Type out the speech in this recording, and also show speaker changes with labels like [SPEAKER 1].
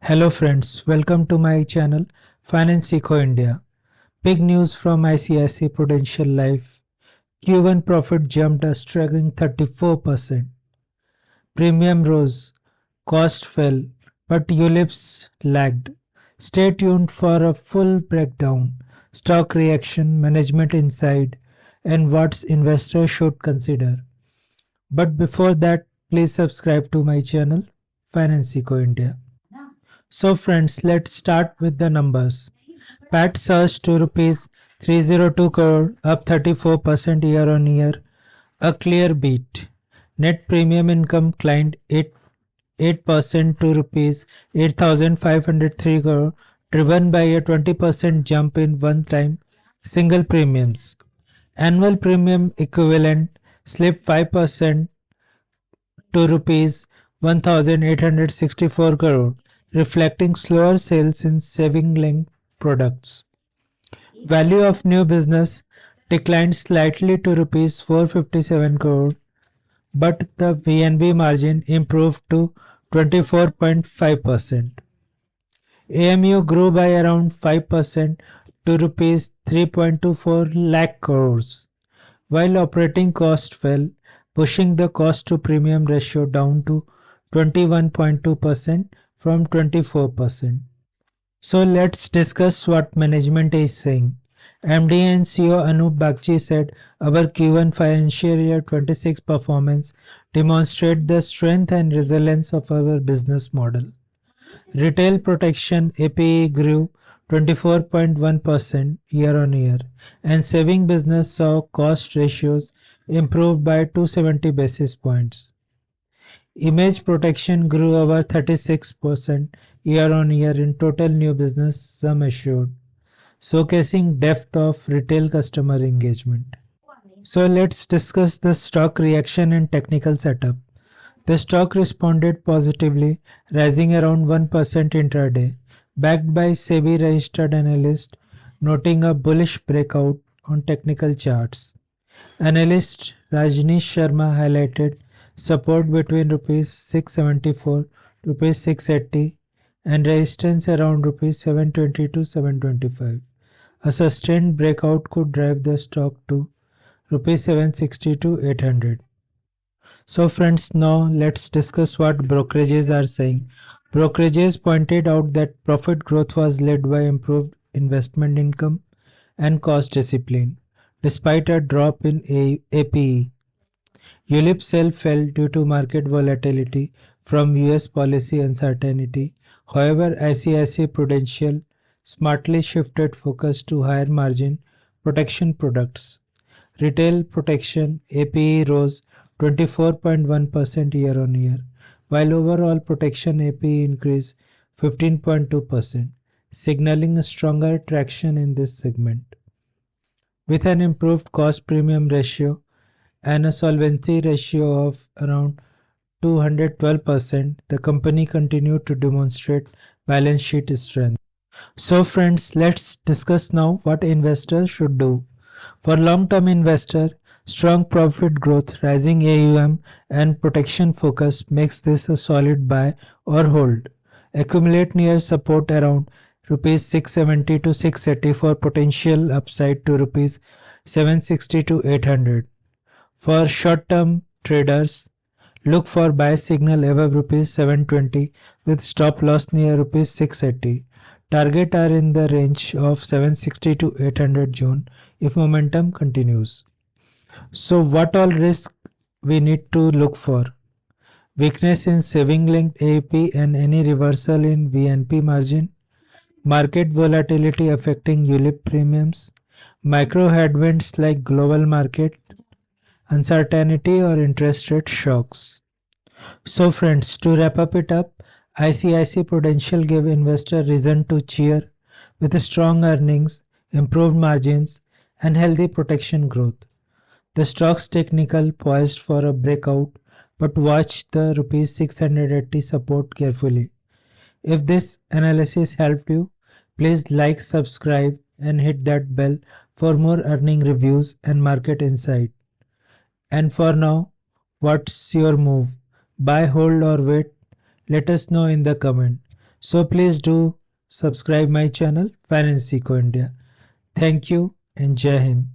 [SPEAKER 1] Hello friends, welcome to my channel Finance Eco India. Big news from ICICI Prudential Life. Q1 profit jumped a staggering 34%. Premium rose, cost fell, but ULIPs lagged. Stay tuned for a full breakdown, stock reaction, management insight, and what investors should consider. But before that, please subscribe to my channel Finance Eco India. So friends, let's start with the numbers. PAT surged to Rs 302 crore, up 34% year on year, a clear beat. Net premium income climbed 8% to Rs 8,503 crore, driven by a 20% jump in one-time single premiums. Annual premium equivalent slipped 5% to Rs 1,864 crore, reflecting slower sales in saving-linked products. Value of new business declined slightly to Rs 457 crore, but the VNB margin improved to 24.5%. AMU grew by around 5% to Rs 3.24 lakh crores, while operating cost fell, pushing the cost to premium ratio down to 21.2% from 24%. So let's discuss what management is saying. MD and CEO Anup Bagchi said our Q1 financial year 26 performance demonstrates the strength and resilience of our business model. Retail protection APE grew 24.1% year on year, and saving business saw cost ratios improved by 270 basis points. Image protection grew over 36% year on year in total new business sum assured, showcasing depth of retail customer engagement. So let's discuss the stock reaction and technical setup. The stock responded positively, rising around 1% intraday, backed by SEBI registered analyst, noting a bullish breakout on technical charts. Analyst Rajnish Sharma highlighted support between Rs 674 Rs 680 and resistance around Rs 720 to 725. A sustained breakout could drive the stock to Rs 760 to 800. So friends, now let's discuss what brokerages are saying. Brokerages pointed out that profit growth was led by improved investment income and cost discipline, despite a drop in APE. ULIP sell fell due to market volatility from US policy uncertainty. However, ICICI Prudential smartly shifted focus to higher margin protection products. Retail protection APE rose 24.1% year on year, while overall protection APE increased 15.2%, signaling a stronger traction in this segment. With an improved cost premium ratio and a solvency ratio of around 212%, the company continued to demonstrate balance sheet strength. So friends, let's discuss now what investors should do. For long-term investor, strong profit growth, rising AUM and protection focus makes this a solid buy or hold. Accumulate near support around Rs 670 to 680 for potential upside to Rs 760 to 800. For short-term traders, look for buy signal above Rs 720 with stop loss near Rs 680. Target are in the range of 760 to 800 June if momentum continues. So what all risk we need to look for? Weakness in saving linked APE and any reversal in VNB margin, market volatility affecting ULIP premiums, micro headwinds like global market, uncertainty or interest rate shocks. So friends, to wrap it up, ICICI Prudential gave investor reason to cheer with strong earnings, improved margins and healthy protection growth. The stock's technical poised for a breakout, but watch the Rs 680 support carefully. If this analysis helped you, please like, subscribe and hit that bell for more earning reviews and market insight. And for now, what's your move? Buy, hold or wait? Let us know in the comment. So please do subscribe my channel Finance Eco India. Thank you and Jai Hind.